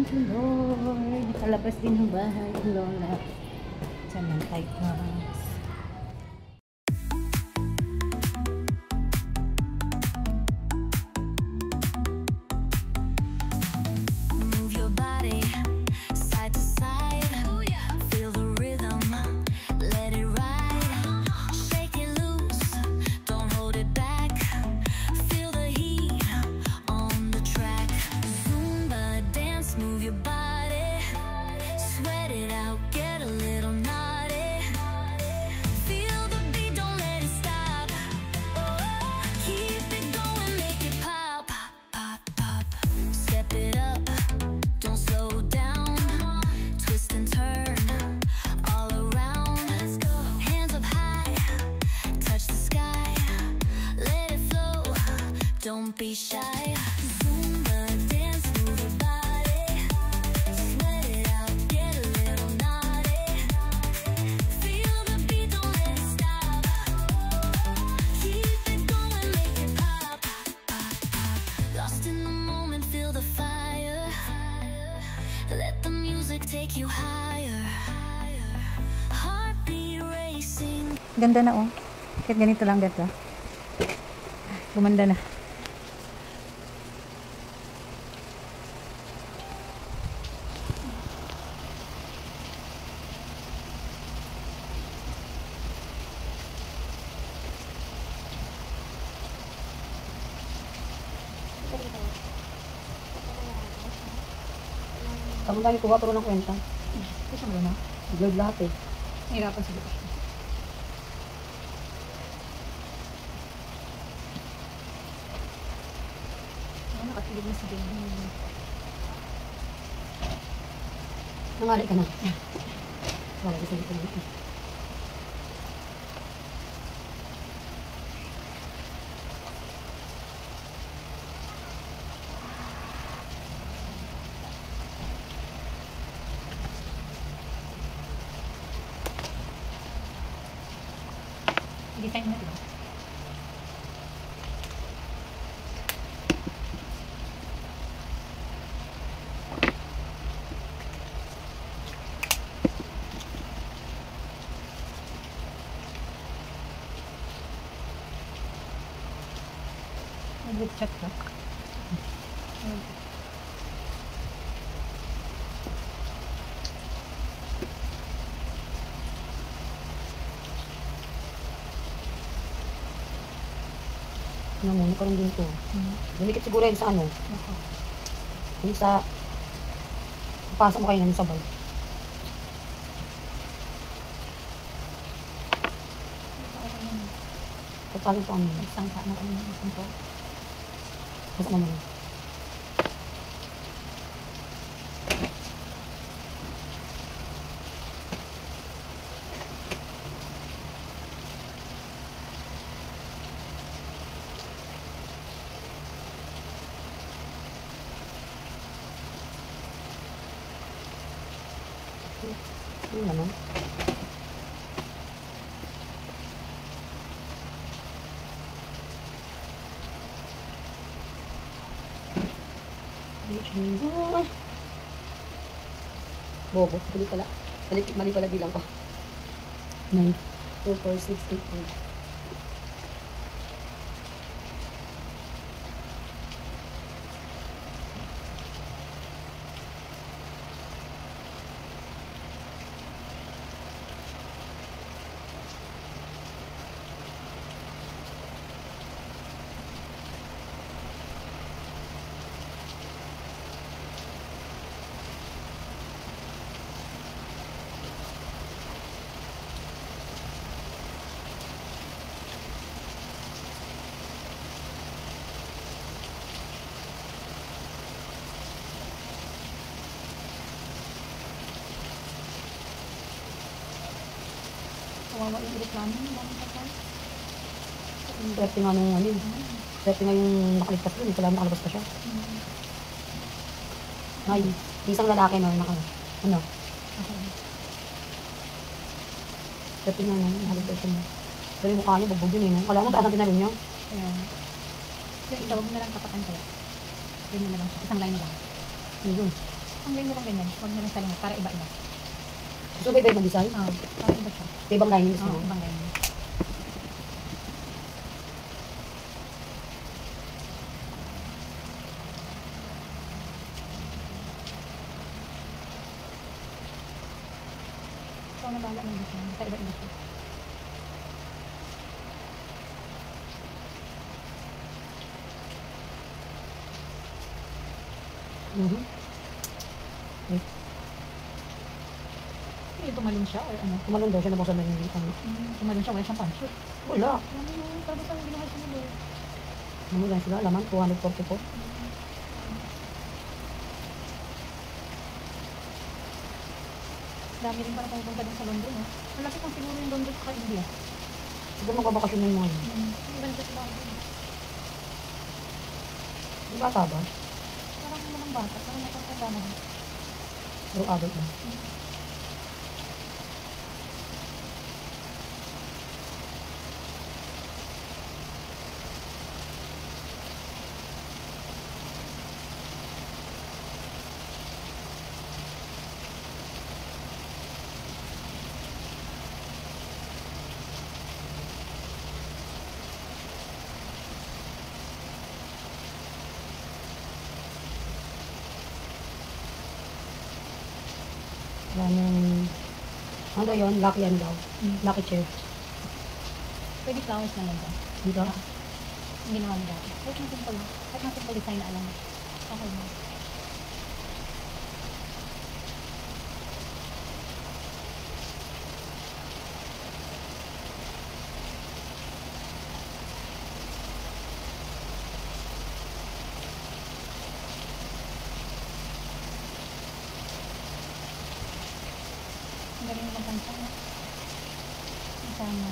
Thank you, Lord. Nakalabas din ng bahay ng Lola. Diyan lang tayo, guys. Don't be shy. Zumba dance, move your body. Sweat it out, get a little naughty. Feel the beat, don't let it stop. Keep it going, make it pop, pop, pop. Lost in the moment, feel the fire. Let the music take you higher. Heartbeat racing. Ganda na oh. Kahit ganito lang dito. Gumanda na. Kamu dami kuha pero ng kwenta. Kasi mo na. Vlog lahat eh. Hirapan siguro. Nakatilog na si Jenny. Nangali ka na. Wala ka sa dito dito. Design mo ito. Nag-chat ka? Ano, nakaroon din ito. Dumikit siguro yun sa ano. Yung sa papasok mo kayo na sa bag. Pagpasok sa ano. Isang pa na kami. Isang pa. Pasok mo naman. Ano naman? Bobo, mali pala. Mali pala bilang ko. 9, 2, 4, 6, 8, 9. Kawawa yung reklamo. Swerte nga nung ano yun. Swerte nga yung nakaligtas doon. Ito lang nakalabas pa siya. Ay, isang lalaki no, ano? Swerte nga nung nakaligtas siya. Pero yung mukha niya, bugbog yun eh. No? Kala mo, taas ang tinalon niya. Kaya itawag mo na lang kapakan kaya. Yun na lang siya. Isang line na lang. Yun. Ang ganyan lang ganyan. Huwag na lang salingat para iba-iba. Gusto ba iba-ibang design? Para iba siya. Ibang lining gusto mo? Ibang ganyan. So, nabala ng design. Para iba-iba siya. Mhm. Hindi tumalon siya or ano? Tumalon daw siya, nabawasan na yung ano. Tumalon siya, wala siyang pancho. Wala. Ano yung tapos ang ginawa siya nila? Ano lang sila, laman, 244. Dami rin para pupunta din sa London, no? Malapit lang siguro yung London sa India. Siguro magbabakasyon na yung mga yun. Ang ganda sila. Yung bata ba? Parang mga bata, parang nakakanda na. Pero adult na. Yan yung, ano daw yun? Lucky ano daw? Lucky chair. Pwede flowers na lang ba? Dito? Ang ginawa mo dati. Kahit na simple, kahit na simple design na alam mo. Okay mo. Ang galing naman pansa. Ang sama.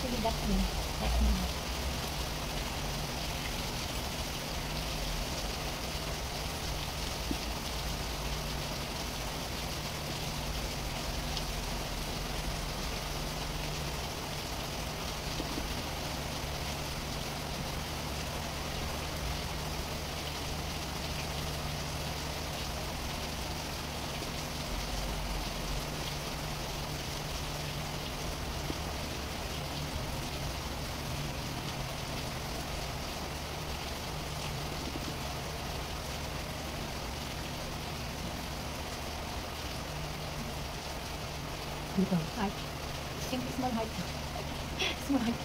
Sige, that's me. That's me. Dito. Heart. Simple small heart. Small heart.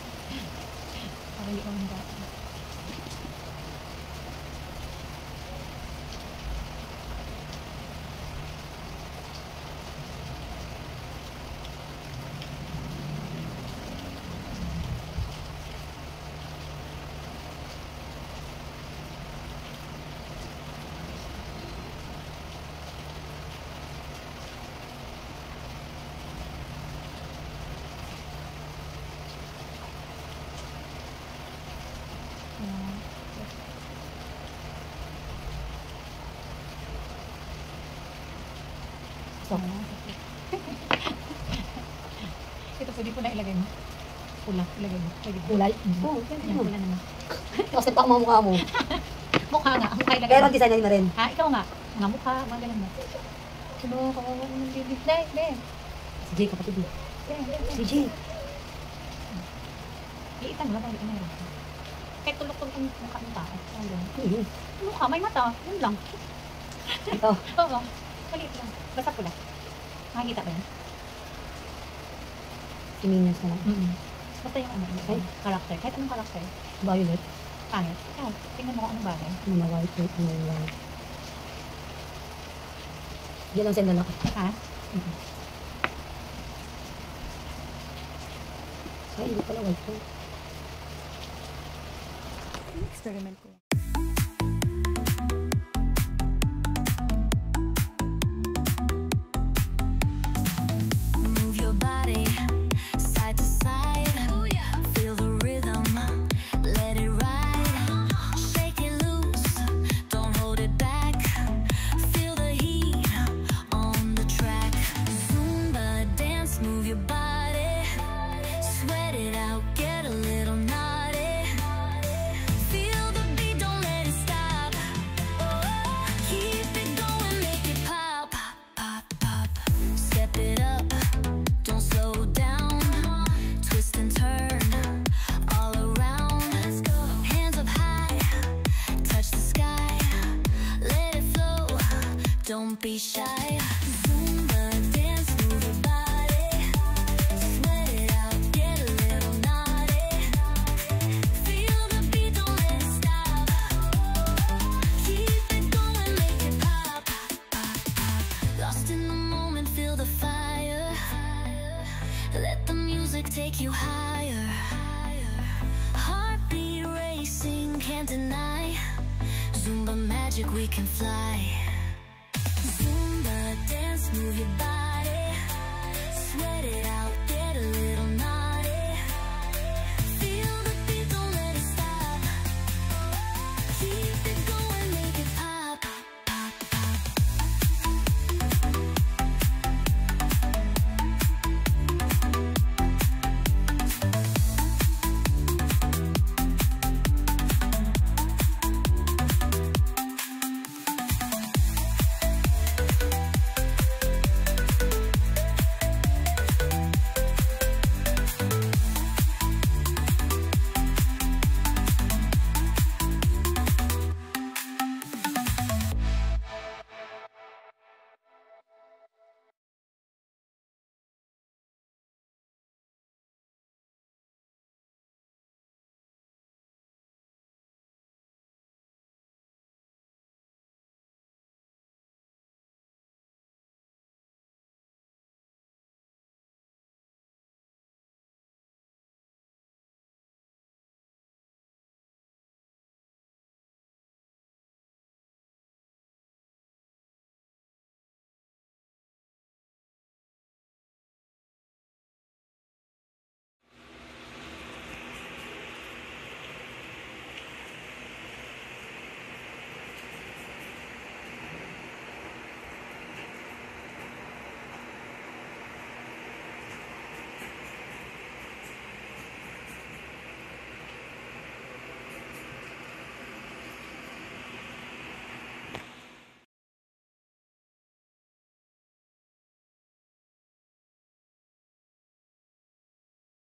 Para hindi ko ang dati. So, Ito pwede po na ilagay mo. Pula, ilagay mo. Pwede po. kulay. Oo, Yan, pula naman. Tapos nagpaka mga mukha mo. Mukha nga, ang mukha ilagay Pero mo. ang design na rin. Ha, ikaw nga. Mga mukha, mga ganun mo. Sino, kawawa mo ng baby. Dahil, dahil. Si Jay, kapatid mo. Si Jay. Iitan mo lang, pag meron. Kahit tulok-tulok yung mukha ng tao. Ang ganun. Mhm. Mukha, may mata. Yun lang. Ito. Oo. Maliit lang. Basta pula. Makikita ba yan? Si Minions na lang. Basta yung ano, Ay. character. Kahit anong character. Violet. Pangit. Tingnan mo kung anong bagay. Ano na white, white, ano yung white. Yan ang send na ako. Ha? Ay, hindi pala white ko. Experiment ko. Move your body side to side. Feel the rhythm, let it ride. Shake it loose, don't hold it back. Feel the heat on the track. Zumba dance, move your body. Sweat it out, get a little naughty. Feel the beat, don't let it stop. Keep it going, make it pop, pop, pop. Step it up, don't slow down. Twist and turn all around. Let's go. Hands up high, touch the sky. Let it flow, don't be shy. Zumba dance, move your body. Sweat it out, get a little naughty. Feel the beat, don't let it stop. Keep it going, make it pop, pop, pop. Lost in the moment, feel the fire. Let the music take you higher. Heartbeat racing, can't deny. Zumba magic, we can fly.